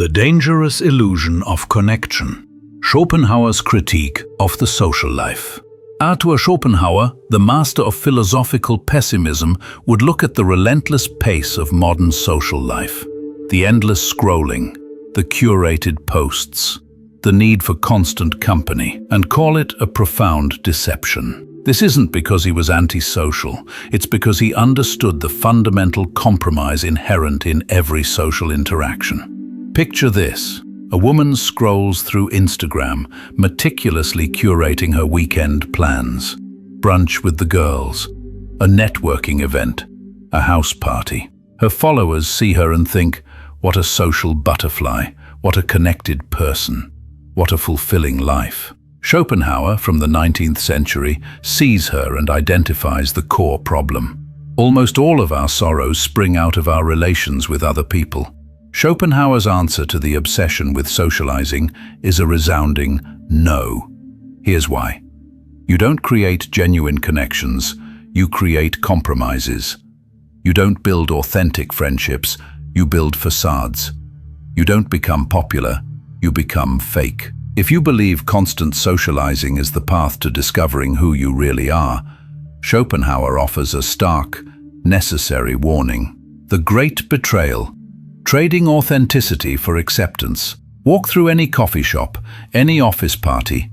The Dangerous Illusion of Connection. Schopenhauer's Critique of the Social Life. Arthur Schopenhauer, the master of philosophical pessimism, would look at the relentless pace of modern social life. The endless scrolling, the curated posts, the need for constant company, and call it a profound deception. This isn't because he was antisocial, it's because he understood the fundamental compromise inherent in every social interaction. Picture this. A woman scrolls through Instagram, meticulously curating her weekend plans. Brunch with the girls, a networking event, a house party. Her followers see her and think, what a social butterfly, what a connected person, what a fulfilling life. Schopenhauer, from the 19th century, sees her and identifies the core problem. Almost all of our sorrows spring out of our relations with other people. Schopenhauer's answer to the obsession with socializing is a resounding no. Here's why. You don't create genuine connections, you create compromises. You don't build authentic friendships, you build facades. You don't become popular, you become fake. If you believe constant socializing is the path to discovering who you really are, Schopenhauer offers a stark, necessary warning. The great betrayal. Trading authenticity for acceptance. Walk through any coffee shop, any office party,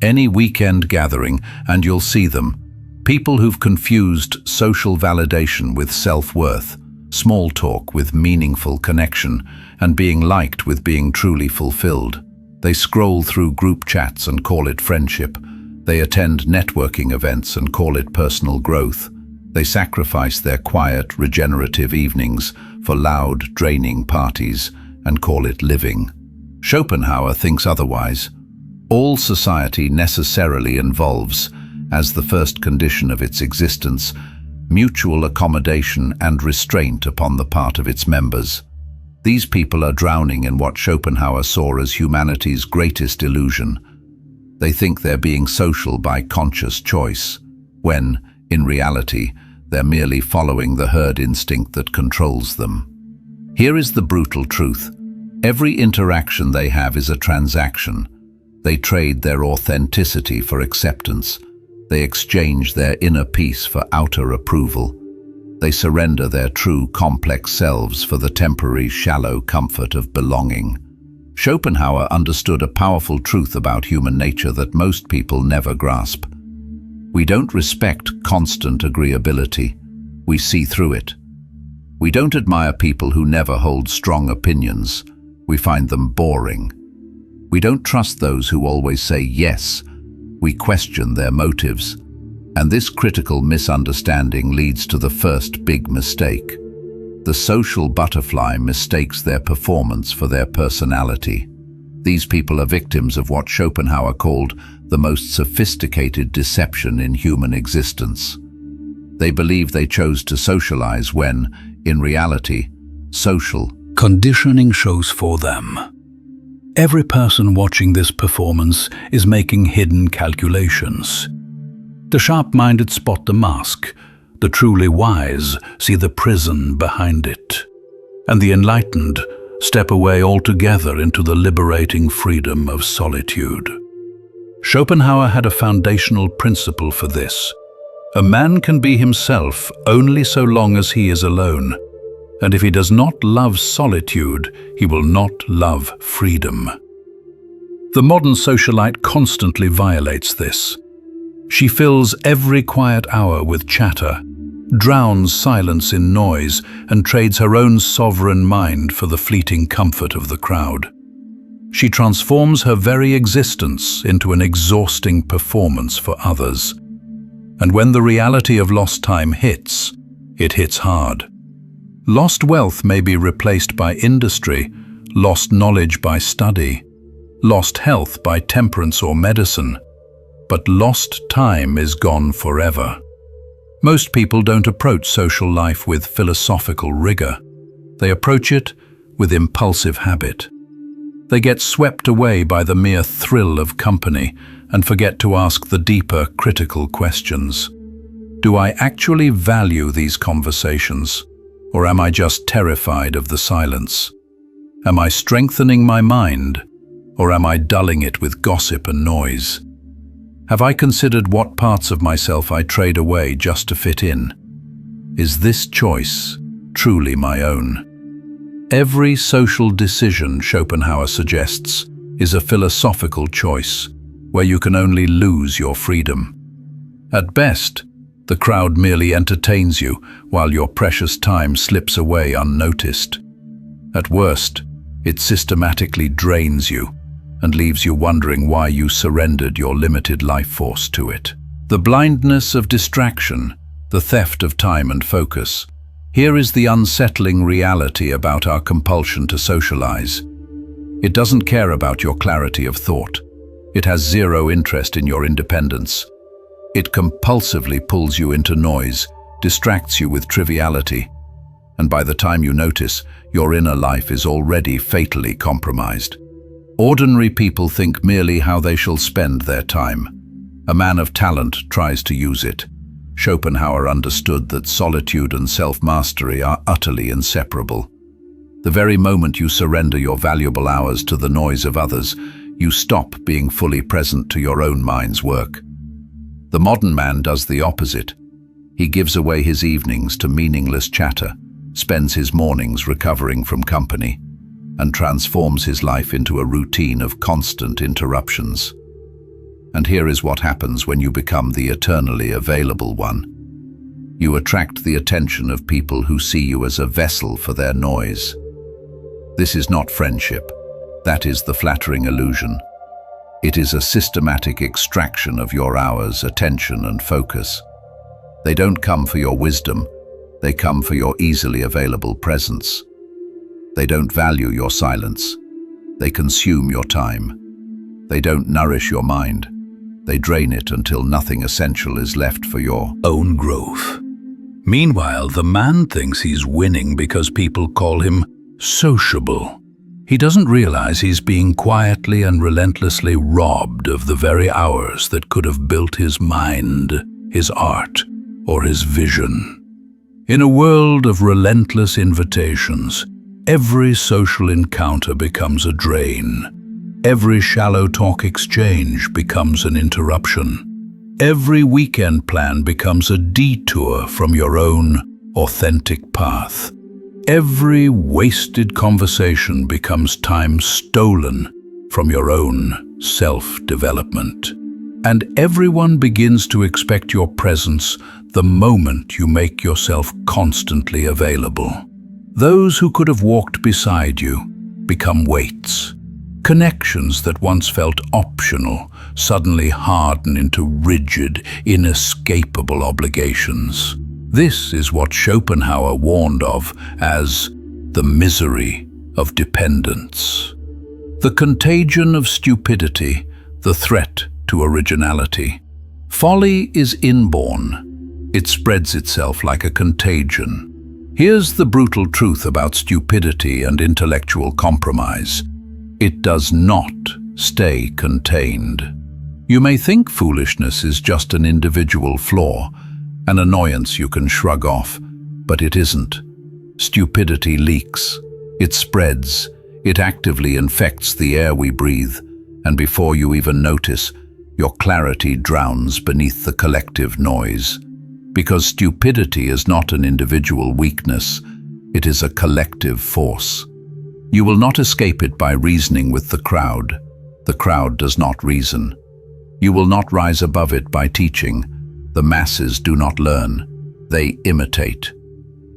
any weekend gathering, and you'll see them. People who've confused social validation with self-worth, small talk with meaningful connection, and being liked with being truly fulfilled. They scroll through group chats and call it friendship. They attend networking events and call it personal growth. They sacrifice their quiet, regenerative evenings for loud, draining parties and call it living. Schopenhauer thinks otherwise. All society necessarily involves, as the first condition of its existence, mutual accommodation and restraint upon the part of its members. These people are drowning in what Schopenhauer saw as humanity's greatest illusion. They think they're being social by conscious choice, when, in reality, they're merely following the herd instinct that controls them. Here is the brutal truth. Every interaction they have is a transaction. They trade their authenticity for acceptance. They exchange their inner peace for outer approval. They surrender their true, complex selves for the temporary, shallow comfort of belonging. Schopenhauer understood a powerful truth about human nature that most people never grasp. We don't respect constant agreeability. We see through it. We don't admire people who never hold strong opinions. We find them boring. We don't trust those who always say yes. We question their motives. And this critical misunderstanding leads to the first big mistake. The social butterfly mistakes their performance for their personality. These people are victims of what Schopenhauer called the most sophisticated deception in human existence. They believe they chose to socialize when, in reality, social conditioning shows for them. Every person watching this performance is making hidden calculations. The sharp-minded spot the mask, the truly wise see the prison behind it, and the enlightened step away altogether into the liberating freedom of solitude. Schopenhauer had a foundational principle for this. A man can be himself only so long as he is alone, and if he does not love solitude, he will not love freedom. The modern socialite constantly violates this. She fills every quiet hour with chatter, drowns silence in noise, and trades her own sovereign mind for the fleeting comfort of the crowd. She transforms her very existence into an exhausting performance for others. And when the reality of lost time hits, it hits hard. Lost wealth may be replaced by industry, lost knowledge by study, lost health by temperance or medicine, but lost time is gone forever. Most people don't approach social life with philosophical rigor. They approach it with impulsive habit. They get swept away by the mere thrill of company and forget to ask the deeper, critical questions. Do I actually value these conversations, or am I just terrified of the silence? Am I strengthening my mind, or am I dulling it with gossip and noise? Have I considered what parts of myself I trade away just to fit in? Is this choice truly my own? Every social decision, Schopenhauer suggests, is a philosophical choice where you can only lose your freedom. At best, the crowd merely entertains you while your precious time slips away unnoticed. At worst, it systematically drains you and leaves you wondering why you surrendered your limited life force to it. The blindness of distraction, the theft of time and focus. Here is the unsettling reality about our compulsion to socialize. It doesn't care about your clarity of thought. It has zero interest in your independence. It compulsively pulls you into noise, distracts you with triviality, and by the time you notice, your inner life is already fatally compromised. Ordinary people think merely how they shall spend their time. A man of talent tries to use it. Schopenhauer understood that solitude and self-mastery are utterly inseparable. The very moment you surrender your valuable hours to the noise of others, you stop being fully present to your own mind's work. The modern man does the opposite. He gives away his evenings to meaningless chatter, spends his mornings recovering from company, and transforms his life into a routine of constant interruptions. And here is what happens when you become the eternally available one. You attract the attention of people who see you as a vessel for their noise. This is not friendship. That is the flattering illusion. It is a systematic extraction of your hours, attention, and focus. They don't come for your wisdom. They come for your easily available presence. They don't value your silence. They consume your time. They don't nourish your mind. They drain it until nothing essential is left for your own growth. Meanwhile, the man thinks he's winning because people call him sociable. He doesn't realize he's being quietly and relentlessly robbed of the very hours that could have built his mind, his art, or his vision. In a world of relentless invitations, every social encounter becomes a drain. Every shallow talk exchange becomes an interruption. Every weekend plan becomes a detour from your own authentic path. Every wasted conversation becomes time stolen from your own self-development. And everyone begins to expect your presence the moment you make yourself constantly available. Those who could have walked beside you become weights. Connections that once felt optional suddenly harden into rigid, inescapable obligations. This is what Schopenhauer warned of as the misery of dependence. The contagion of stupidity, the threat to originality. Folly is inborn. It spreads itself like a contagion. Here's the brutal truth about stupidity and intellectual compromise. It does not stay contained. You may think foolishness is just an individual flaw, an annoyance you can shrug off, but it isn't. Stupidity leaks. It spreads. It actively infects the air we breathe, and before you even notice, your clarity drowns beneath the collective noise. Because stupidity is not an individual weakness, it is a collective force. You will not escape it by reasoning with the crowd. The crowd does not reason. You will not rise above it by teaching. The masses do not learn. They imitate.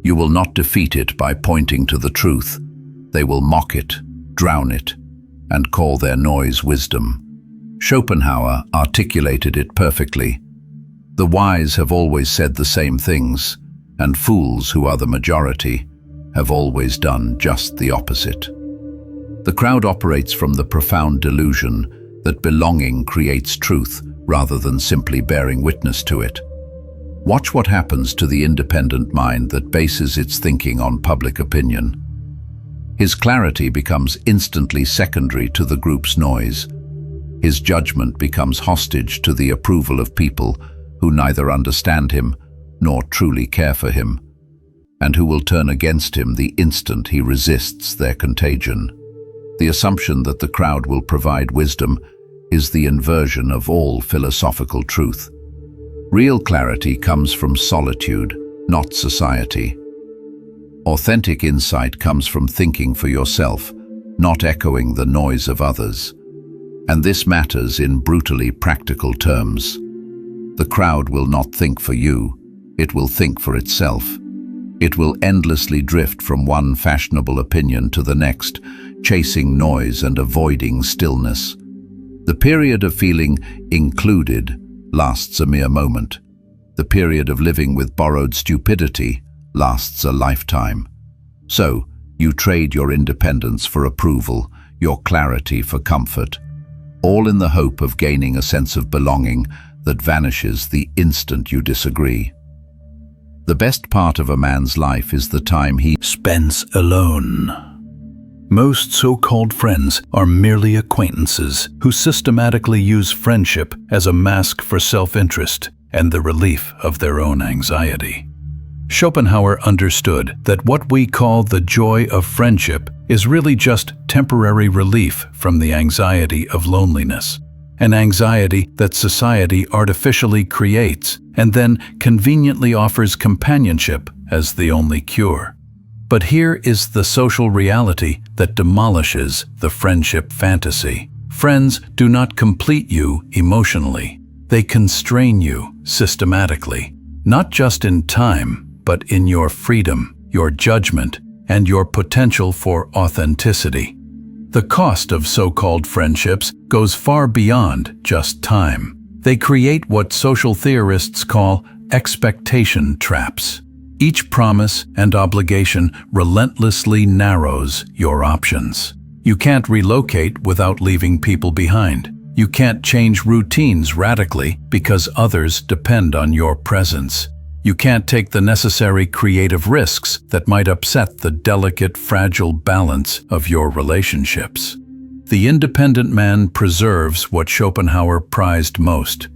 You will not defeat it by pointing to the truth. They will mock it, drown it, and call their noise wisdom. Schopenhauer articulated it perfectly. The wise have always said the same things, and fools, who are the majority, have always done just the opposite. The crowd operates from the profound delusion that belonging creates truth rather than simply bearing witness to it. Watch what happens to the independent mind that bases its thinking on public opinion. His clarity becomes instantly secondary to the group's noise. His judgment becomes hostage to the approval of people who neither understand him nor truly care for him. and who will turn against him the instant he resists their contagion. The assumption that the crowd will provide wisdom is the inversion of all philosophical truth. Real clarity comes from solitude, not society. Authentic insight comes from thinking for yourself, not echoing the noise of others. And this matters in brutally practical terms. The crowd will not think for you, it will think for itself. It will endlessly drift from one fashionable opinion to the next, chasing noise and avoiding stillness. The period of feeling included lasts a mere moment. The period of living with borrowed stupidity lasts a lifetime. So, you trade your independence for approval, your clarity for comfort, all in the hope of gaining a sense of belonging that vanishes the instant you disagree. The best part of a man's life is the time he spends alone. Most so-called friends are merely acquaintances who systematically use friendship as a mask for self-interest and the relief of their own anxiety. Schopenhauer understood that what we call the joy of friendship is really just temporary relief from the anxiety of loneliness, an anxiety that society artificially creates and then conveniently offers companionship as the only cure. But here is the social reality that demolishes the friendship fantasy. Friends do not complete you emotionally. They constrain you systematically, not just in time, but in your freedom, your judgment, and your potential for authenticity. The cost of so-called friendships goes far beyond just time. They create what social theorists call expectation traps. Each promise and obligation relentlessly narrows your options. You can't relocate without leaving people behind. You can't change routines radically because others depend on your presence. You can't take the necessary creative risks that might upset the delicate, fragile balance of your relationships. The independent man preserves what Schopenhauer prized most: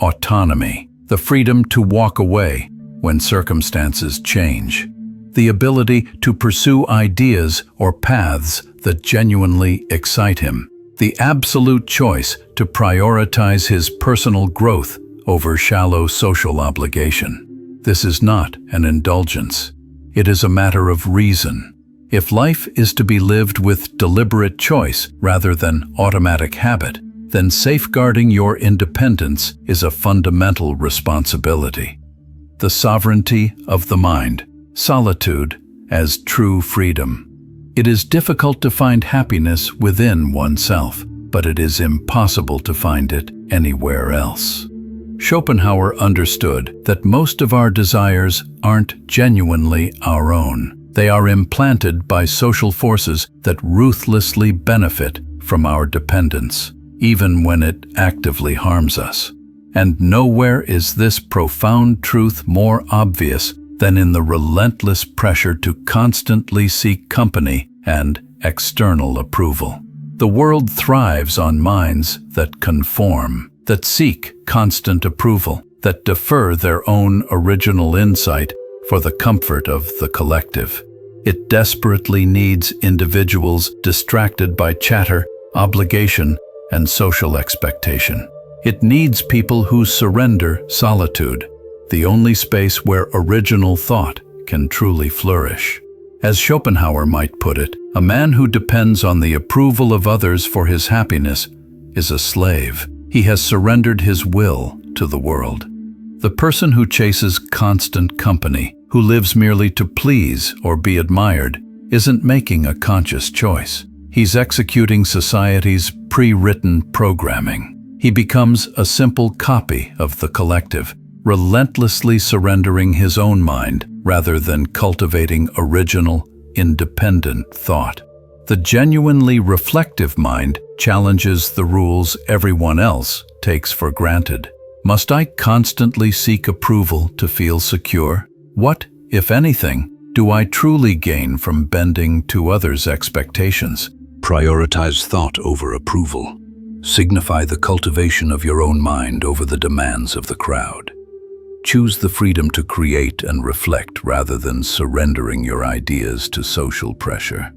autonomy, the freedom to walk away when circumstances change, the ability to pursue ideas or paths that genuinely excite him, the absolute choice to prioritize his personal growth over shallow social obligation. This is not an indulgence. It is a matter of reason. If life is to be lived with deliberate choice rather than automatic habit, then safeguarding your independence is a fundamental responsibility. The sovereignty of the mind, solitude as true freedom. It is difficult to find happiness within oneself, but it is impossible to find it anywhere else. Schopenhauer understood that most of our desires aren't genuinely our own. They are implanted by social forces that ruthlessly benefit from our dependence, even when it actively harms us. And nowhere is this profound truth more obvious than in the relentless pressure to constantly seek company and external approval. The world thrives on minds that conform, that seek constant approval, that defer their own original insight for the comfort of the collective. It desperately needs individuals distracted by chatter, obligation, and social expectation. It needs people who surrender solitude, the only space where original thought can truly flourish. As Schopenhauer might put it, a man who depends on the approval of others for his happiness is a slave. He has surrendered his will to the world. The person who chases constant company, who lives merely to please or be admired, isn't making a conscious choice. He's executing society's pre-written programming. He becomes a simple copy of the collective, relentlessly surrendering his own mind rather than cultivating original, independent thought. The genuinely reflective mind challenges the rules everyone else takes for granted. Must I constantly seek approval to feel secure? What, if anything, do I truly gain from bending to others' expectations? Prioritize thought over approval. Signify the cultivation of your own mind over the demands of the crowd. Choose the freedom to create and reflect rather than surrendering your ideas to social pressure.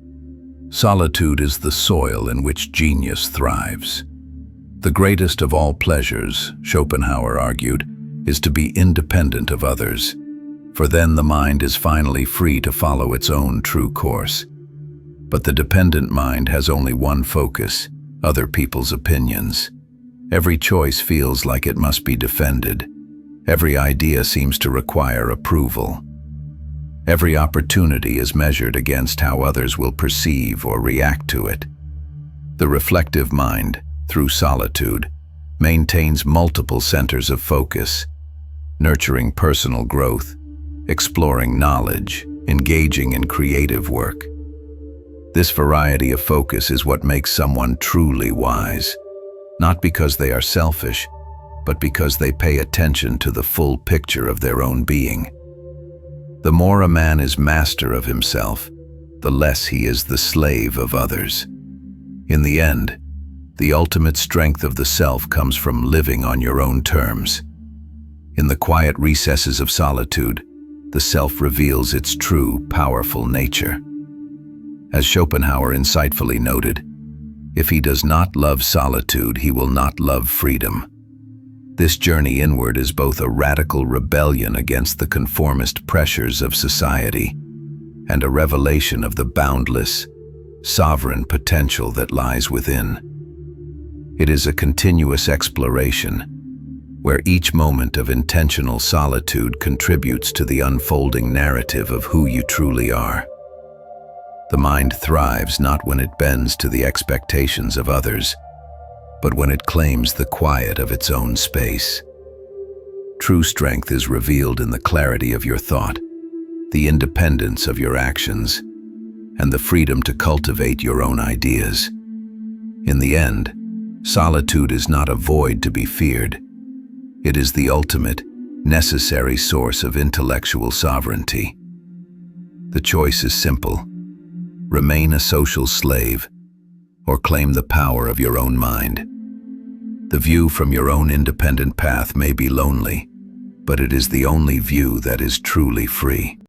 Solitude is the soil in which genius thrives. The greatest of all pleasures, Schopenhauer argued, is to be independent of others, for then the mind is finally free to follow its own true course. But the dependent mind has only one focus: other people's opinions. Every choice feels like it must be defended. Every idea seems to require approval. Every opportunity is measured against how others will perceive or react to it. The reflective mind, through solitude, maintains multiple centers of focus, nurturing personal growth, exploring knowledge, engaging in creative work. This variety of focus is what makes someone truly wise, not because they are selfish, but because they pay attention to the full picture of their own being. The more a man is master of himself, the less he is the slave of others. In the end, the ultimate strength of the self comes from living on your own terms. In the quiet recesses of solitude, the self reveals its true, powerful nature. As Schopenhauer insightfully noted, if he does not love solitude, he will not love freedom. This journey inward is both a radical rebellion against the conformist pressures of society and a revelation of the boundless, sovereign potential that lies within. It is a continuous exploration, where each moment of intentional solitude contributes to the unfolding narrative of who you truly are. The mind thrives not when it bends to the expectations of others, but when it claims the quiet of its own space. True strength is revealed in the clarity of your thought, the independence of your actions, and the freedom to cultivate your own ideas. In the end, solitude is not a void to be feared. It is the ultimate, necessary source of intellectual sovereignty. The choice is simple: remain a social slave, or claim the power of your own mind. The view from your own independent path may be lonely, but it is the only view that is truly free.